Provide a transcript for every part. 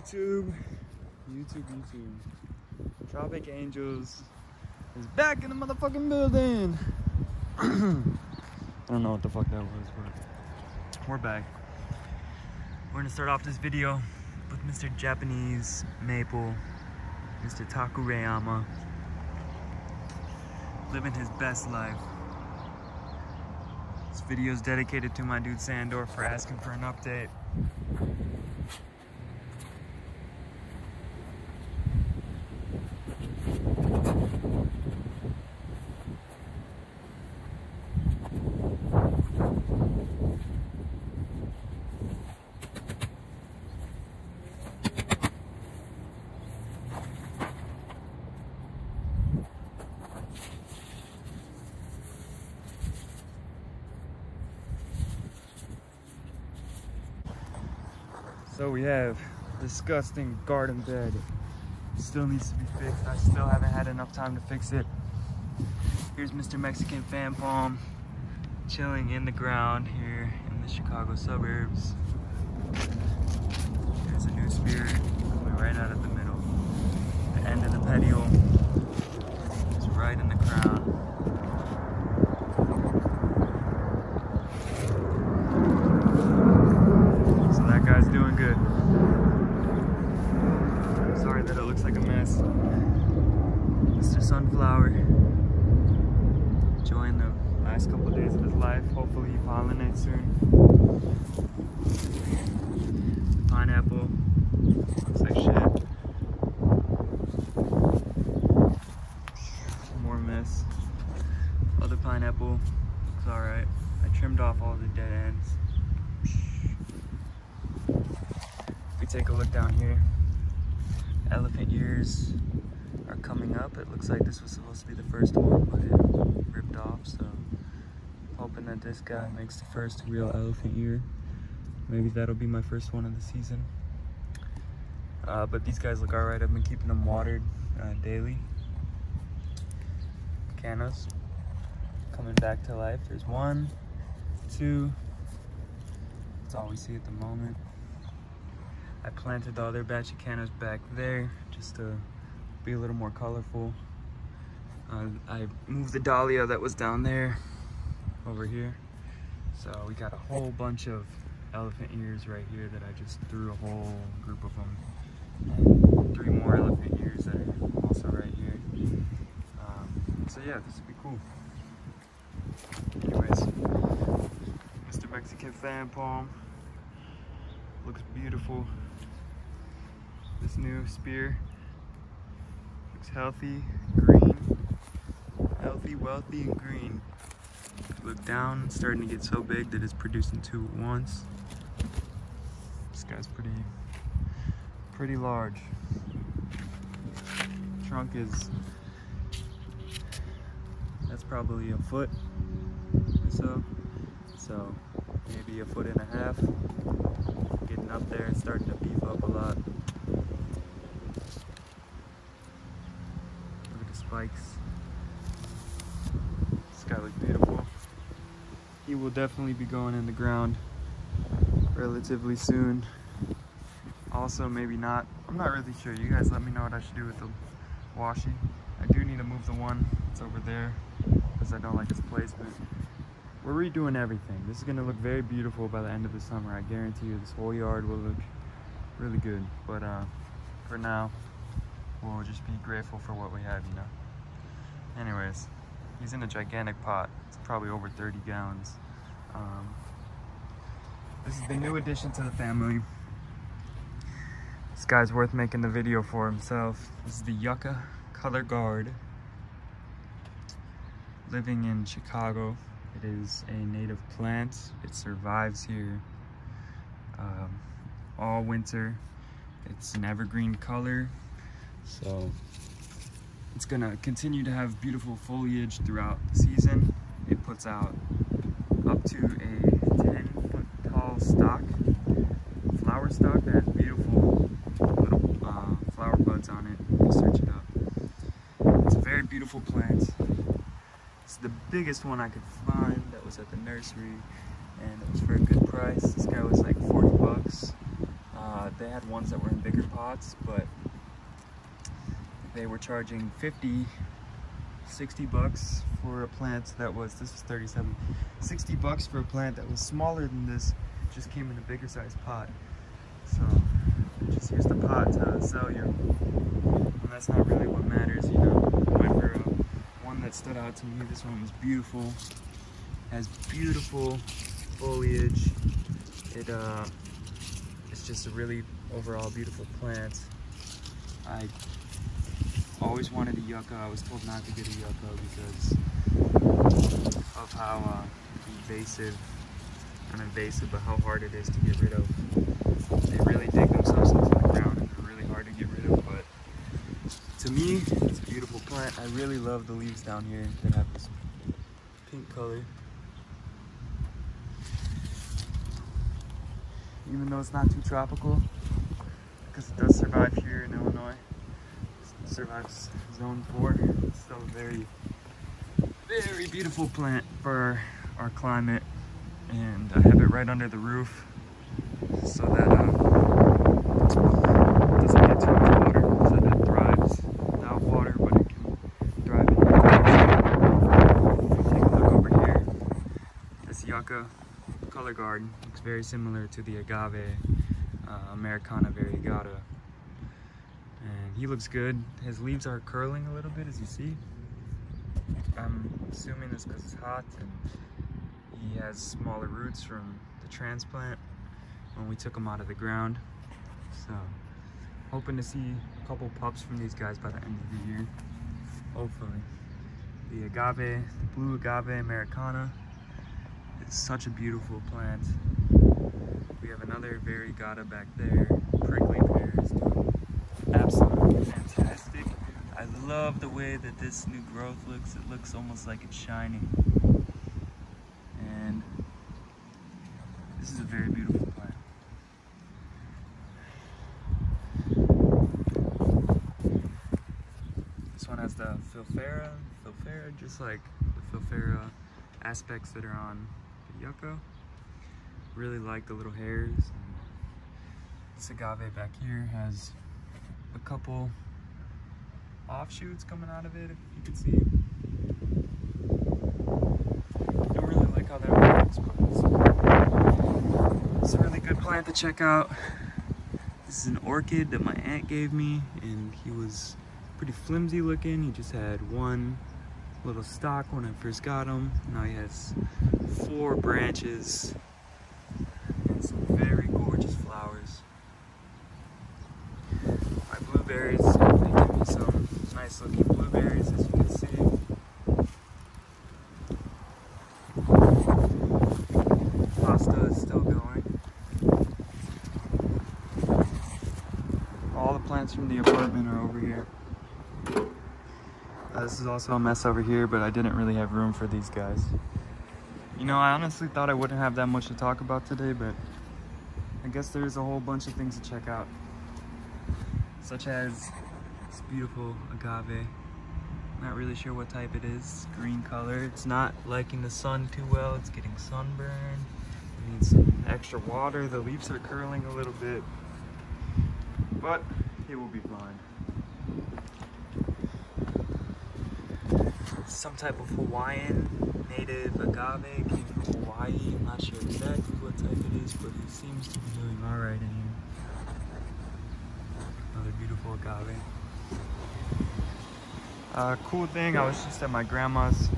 YouTube. Tropic Angels is back in the motherfucking building. I don't know what the fuck that was, but we're back. We're gonna start off this video with Mr. Japanese Maple, Mr. Takurayama, living his best life. This video is dedicated to my dude Sandor for asking for an update. So we have disgusting garden bed. Still needs to be fixed. I still haven't had enough time to fix it. Here's Mr. Mexican fan palm chilling in the ground here in the Chicago suburbs. There's a new spear coming right out of the middle. The end of the petiole is right in the crown. Guy's doing good. Sorry that it looks like a mess. Mr. Sunflower enjoying the last couple of days of his life. Hopefully he pollinates soon. Pineapple looks like shit. More mess. Other pineapple looks alright. I trimmed off all the dead ends. Take a look down here. Elephant ears are coming up. It looks like this was supposed to be the first one, but it ripped off, so I'm hoping that this guy makes the first real elephant ear. Maybe that'll be my first one of the season. But these guys look alright. I've been keeping them watered daily. Cannas coming back to life. There's one, two. That's all we see at the moment. I planted the other batch of cannas back there just to be a little more colorful. I moved the dahlia that was down there over here. So we got a whole bunch of elephant ears right here that I just threw a whole group of them. And 3 more elephant ears that are also right here. So yeah, this would be cool. Anyways, Mr. Mexican fan palm looks beautiful. This new spear looks healthy, green, healthy, wealthy, and green. Look down, it's starting to get so big that it's producing 2 at once. This guy's pretty large. Trunk is, that's probably a foot or so. So maybe a 1.5 feet. Getting up there, it's starting to beef up a lot. Look at the spikes. This guy looks beautiful. He will definitely be going in the ground relatively soon. Also, maybe not. I'm not really sure. You guys let me know what I should do with the washi. I do need to move the one that's over there because I don't like its placement. We're redoing everything. This is gonna look very beautiful by the end of the summer. I guarantee you this whole yard will look really good. But for now, we'll just be grateful for what we have, you know? Anyways, he's in a gigantic pot. It's probably over 30 gallons. This is the new addition to the family. This guy's worth making the video for himself. This is the Yucca Color Guard. Living in Chicago. It is a native plant. It survives here all winter. It's an evergreen color, so it's gonna continue to have beautiful foliage throughout the season. It puts out up to a 10-foot tall stalk, flower stalk that has beautiful little flower buds on it. You can search it up. It's a very beautiful plant. It's the biggest one I could find that was at the nursery, and it was for a good price. This guy was like 40 bucks. They had ones that were in bigger pots, but they were charging 50, 60 bucks for a plant that was, this was 37, 60 bucks for a plant that was smaller than this, just came in a bigger size pot. So just use the pot to sell you, and that's not really what matters, you know. I went for one that stood out to me. This one was beautiful, has beautiful foliage. It's just a really overall beautiful plant. I always wanted a yucca. I was told not to get a yucca because of how not invasive, but how hard it is to get rid of. They really dig themselves into the ground and they're really hard to get rid of, but to me, it's a beautiful plant. I really love the leaves down here that have this pink color. Even though it's not too tropical, because it does survive here in Illinois. It survives zone 4. It's still a very, very beautiful plant for our climate. And I have it right under the roof so that it doesn't get too much water, so that it thrives without water, but it can thrive in water. Take a look over here. This Yucca color guard looks very similar to the Agave Americana variegata, and he looks good. His leaves are curling a little bit, as you see. I'm assuming it's because it's hot, and he has smaller roots from the transplant when we took him out of the ground. So hoping to see a couple pups from these guys by the end of the year, hopefully. The Agave, the blue Agave Americana, it's such a beautiful plant. We have another variegata back there, prickly pears, absolutely fantastic. I love the way that this new growth looks. It looks almost like it's shining. And this is a very beautiful plant. This one has the filfera, just like the filfera aspects that are on the yucca. Really like the little hairs. And this agave back here has a couple offshoots coming out of it, if you can see. Don't really like how that works, but it's a really good plant to check out. This is an orchid that my aunt gave me, and he was pretty flimsy looking. He just had one little stalk when I first got him. Now he has 4 branches and some very gorgeous flowers. My blueberries, they give me some nice looking blueberries, as you can see. Pasta is still going. All the plants from the apartment are over here. This is also a mess over here, but I didn't really have room for these guys. You know, I honestly thought I wouldn't have that much to talk about today, but I guess there's a whole bunch of things to check out, such as this beautiful agave. Not really sure what type it is. Green color. It's not liking the sun too well. It's getting sunburned. It needs some extra water. The leaves are curling a little bit, but it will be fine. Some type of Hawaiian native agave, came from Hawaii. I'm not sure exactly what type it is, but he seems to be doing alright in here. Another beautiful agave. Cool thing, I was just at my grandma's.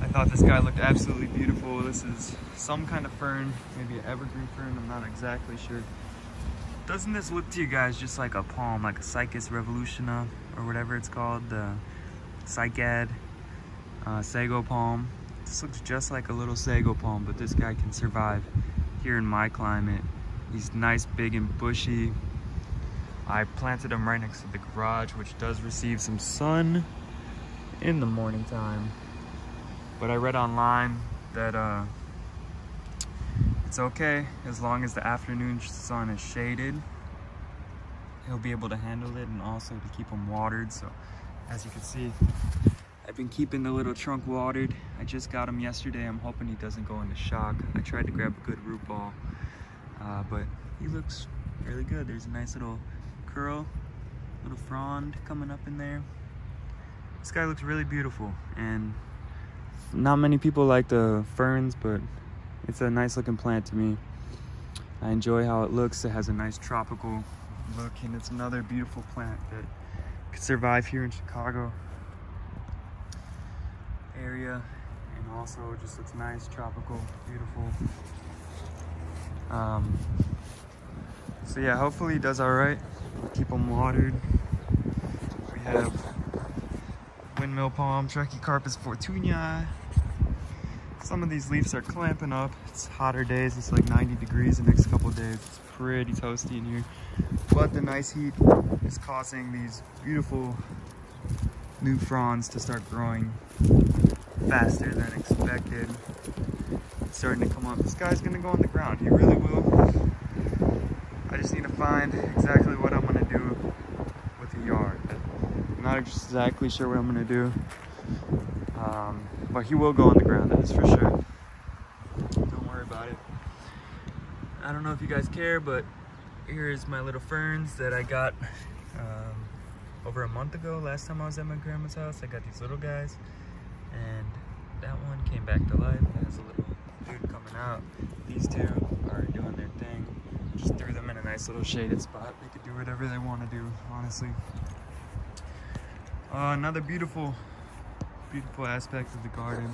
I thought this guy looked absolutely beautiful. This is some kind of fern, maybe an evergreen fern, I'm not exactly sure. Doesn't this look to you guys just like a palm, like a Cycad revolutiona, or whatever it's called, the Cycad, Sago palm? This looks just like a little Sago palm, but this guy can survive here in my climate. He's nice, big, and bushy. I planted him right next to the garage, which does receive some sun in the morning time. But I read online that it's okay as long as the afternoon sun is shaded. He'll be able to handle it, and also to keep him watered. So as you can see, I've been keeping the little trunk watered. I just got him yesterday. I'm hoping he doesn't go into shock. I tried to grab a good root ball. but he looks really good. There's a nice little curl, little frond coming up in there. This guy looks really beautiful, and not many people like the ferns, but it's a nice looking plant to me. I enjoy how it looks. It has a nice tropical look, and it's another beautiful plant that could survive here in Chicago area, and also just looks nice, tropical, beautiful. So yeah, hopefully he does all right. We'll keep him watered. We have Windmill Palm, Trachycarpus fortunei. Some of these leaves are clamping up. It's hotter days. It's like 90 degrees the next couple of days. It's pretty toasty in here. But the nice heat is causing these beautiful new fronds to start growing faster than expected. It's starting to come up. This guy's gonna go on the ground. He really will. I just need to find exactly what I'm gonna do with the yard. I'm not exactly sure what I'm gonna do. But he will go on the ground, that is for sure. Don't worry about it. I don't know if you guys care, but here's my little ferns that I got over a month ago. Last time I was at my grandma's house, I got these little guys, and that one came back to life. It has a little dude coming out. These two are doing their thing. Just threw them in a nice little shaded spot. They could do whatever they want to do, honestly. Another beautiful aspect of the garden.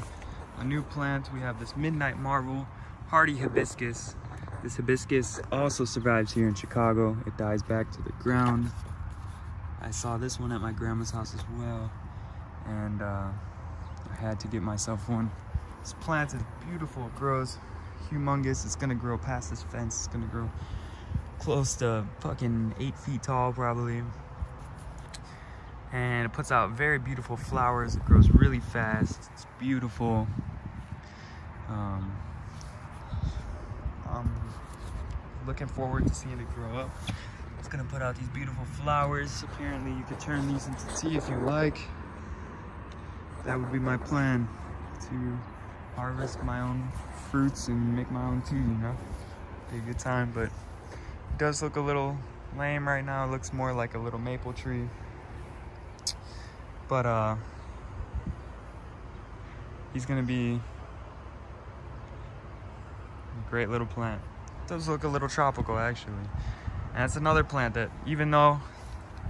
A new plant, we have this Midnight Marvel, Hearty Hibiscus. This hibiscus also survives here in Chicago. It dies back to the ground. I saw this one at my grandma's house as well, and I had to get myself one. This plant is beautiful. It grows humongous. It's gonna grow past this fence. It's gonna grow close to fucking 8 feet tall probably. And it puts out very beautiful flowers. It grows really fast. It's beautiful. I'm looking forward to seeing it grow up. It's gonna put out these beautiful flowers. Apparently you could turn these into tea if you like. That would be my plan, to harvest my own fruits and make my own tea, you know? Be a good time, but it does look a little lame right now. It looks more like a little maple tree. But he's gonna be a great little plant. It does look a little tropical actually. And it's another plant that, even though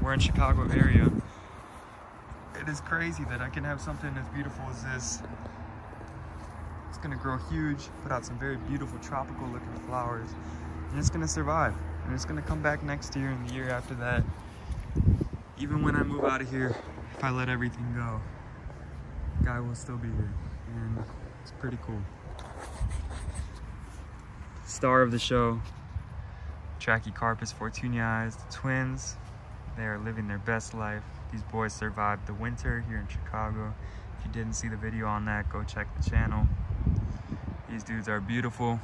we're in Chicago area, it is crazy that I can have something as beautiful as this. It's gonna grow huge, put out some very beautiful tropical looking flowers, and it's gonna survive. And it's gonna come back next year and the year after that. Even when I move out of here, if I let everything go, the guy will still be here, and it's pretty cool. Star of the show, Trachycarpus fortunei, the twins. They are living their best life. These boys survived the winter here in Chicago. If you didn't see the video on that, go check the channel. These dudes are beautiful.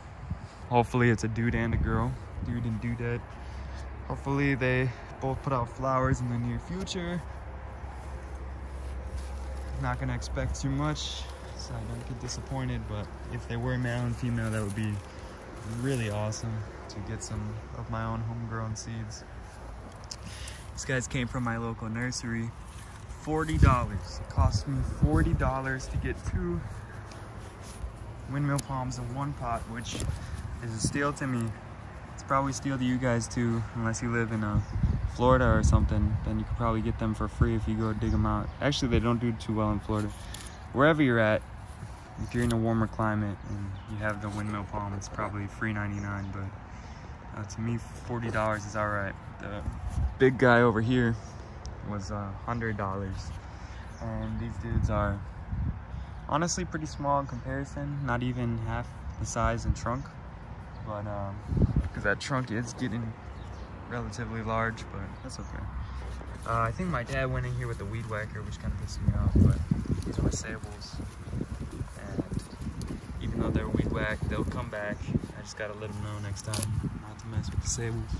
Hopefully it's a dude and a girl, dude and dudette. Hopefully they both put out flowers in the near future. Not gonna expect too much, so I don't get disappointed, but if they were male and female, that would be really awesome to get some of my own homegrown seeds. These guys came from my local nursery. $40. It cost me $40 to get 2 windmill palms in one pot, which is a steal to me. It's probably a steal to you guys too, unless you live in Florida or something. Then you could probably get them for free if you go dig them out. Actually, they don't do too well in Florida. Wherever you're at, if you're in a warmer climate and you have the windmill palm, it's probably $3.99, but to me, $40 is all right. The big guy over here was $100, and these dudes are honestly pretty small in comparison, not even half the size and trunk, but because that trunk is getting relatively large, but that's okay. I think my dad went in here with the weed whacker, which kind of pissed me off, but these were sables, and even though they're weed whacked, they'll come back. I just gotta let them know next time not to mess with the sables.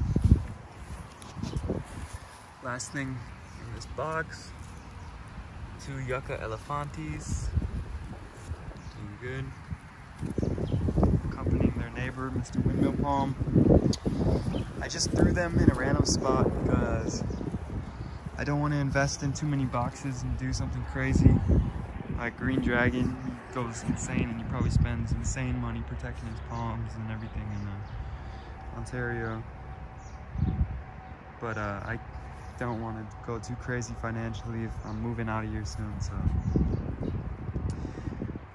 Last thing in this box, 2 Yucca Elephants, doing good, accompanying their neighbor, Mr. Windmill Palm. I just threw them in a random spot because I don't want to invest in too many boxes and do something crazy. Like Green Dragon, he goes insane and he probably spends insane money protecting his palms and everything in Ontario. But I don't want to go too crazy financially if I'm moving out of here soon, so.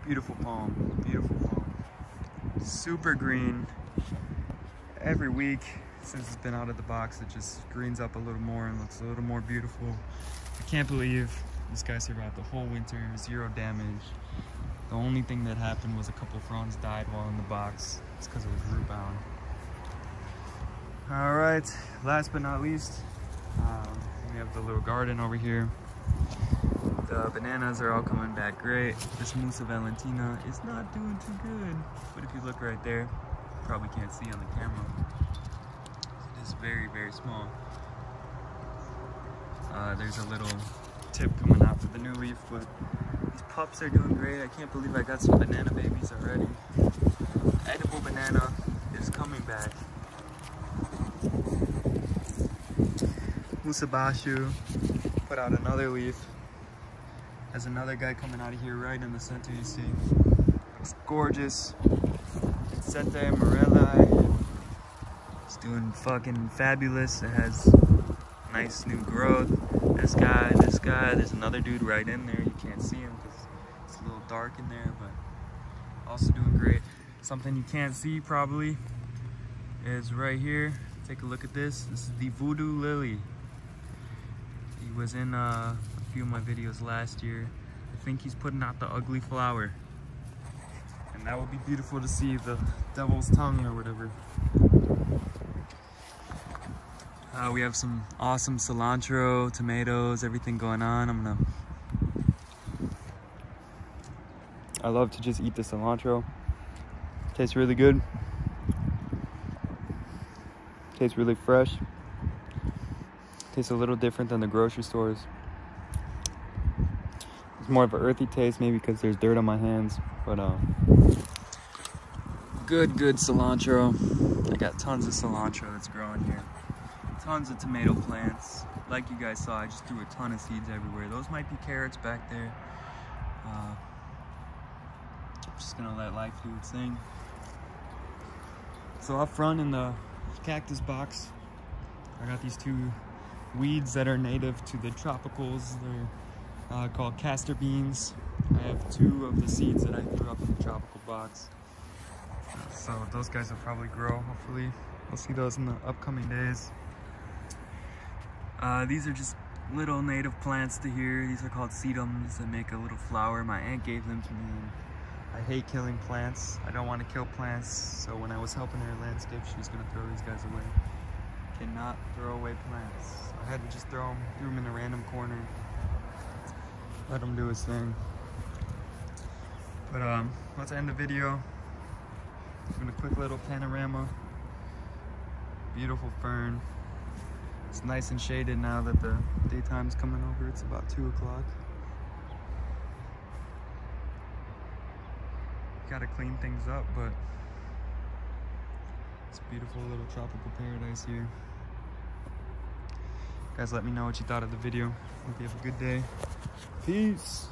Beautiful palm, beautiful palm. Super green. Every week since it's been out of the box, it just greens up a little more and looks a little more beautiful. I can't believe this guy survived the whole winter, 0 damage. The only thing that happened was a couple of fronds died while in the box. It's because it was root bound. All right, last but not least, we have the little garden over here. The bananas are all coming back great. This Musa Valentina is not doing too good, but if you look right there, you probably can't see on the camera. It is very, very small. There's a little tip coming out for the new leaf, but these pups are doing great. I can't believe I got some banana babies already. Edible banana is coming back. Musabashu put out another leaf. There's another guy coming out of here right in the center, you see. Looks gorgeous. Sete Morelli. It's doing fucking fabulous. It has nice new growth. This guy, there's another dude right in there. You can't see him because it's a little dark in there, but also doing great. Something you can't see probably is right here. Take a look at this. This is the Voodoo Lily. He was in a few of my videos last year. I think he's putting out the ugly flower. And that would be beautiful to see, the devil's tongue or whatever. We have some awesome cilantro, tomatoes, everything going on. I love to just eat the cilantro. Tastes really good. Tastes really fresh. Tastes a little different than the grocery stores. It's more of an earthy taste, maybe because there's dirt on my hands, but good cilantro. I got tons of cilantro that's growing here. Tons of tomato plants. Like you guys saw, I just threw a ton of seeds everywhere. Those might be carrots back there. I'm just gonna let life do its thing. So up front in the cactus box, I got these 2 weeds that are native to the tropicals. They're called Castor Beans. I have 2 of the seeds that I threw up in the tropical box. So those guys will probably grow, hopefully. We'll see those in the upcoming days. These are just little native plants to here. These are called sedums that make a little flower. My aunt gave them to me. I hate killing plants. I don't want to kill plants. So when I was helping her landscape, she was going to throw these guys away. Cannot throw away plants. I had to just threw them in a random corner. Let him do his thing. But let's end the video. Doing a quick little panorama. Beautiful fern. It's nice and shaded now that the daytime's coming over. It's about 2 o'clock. Gotta clean things up, but it's a beautiful little tropical paradise here. Guys, let me know what you thought of the video. Hope you have a good day. Peace.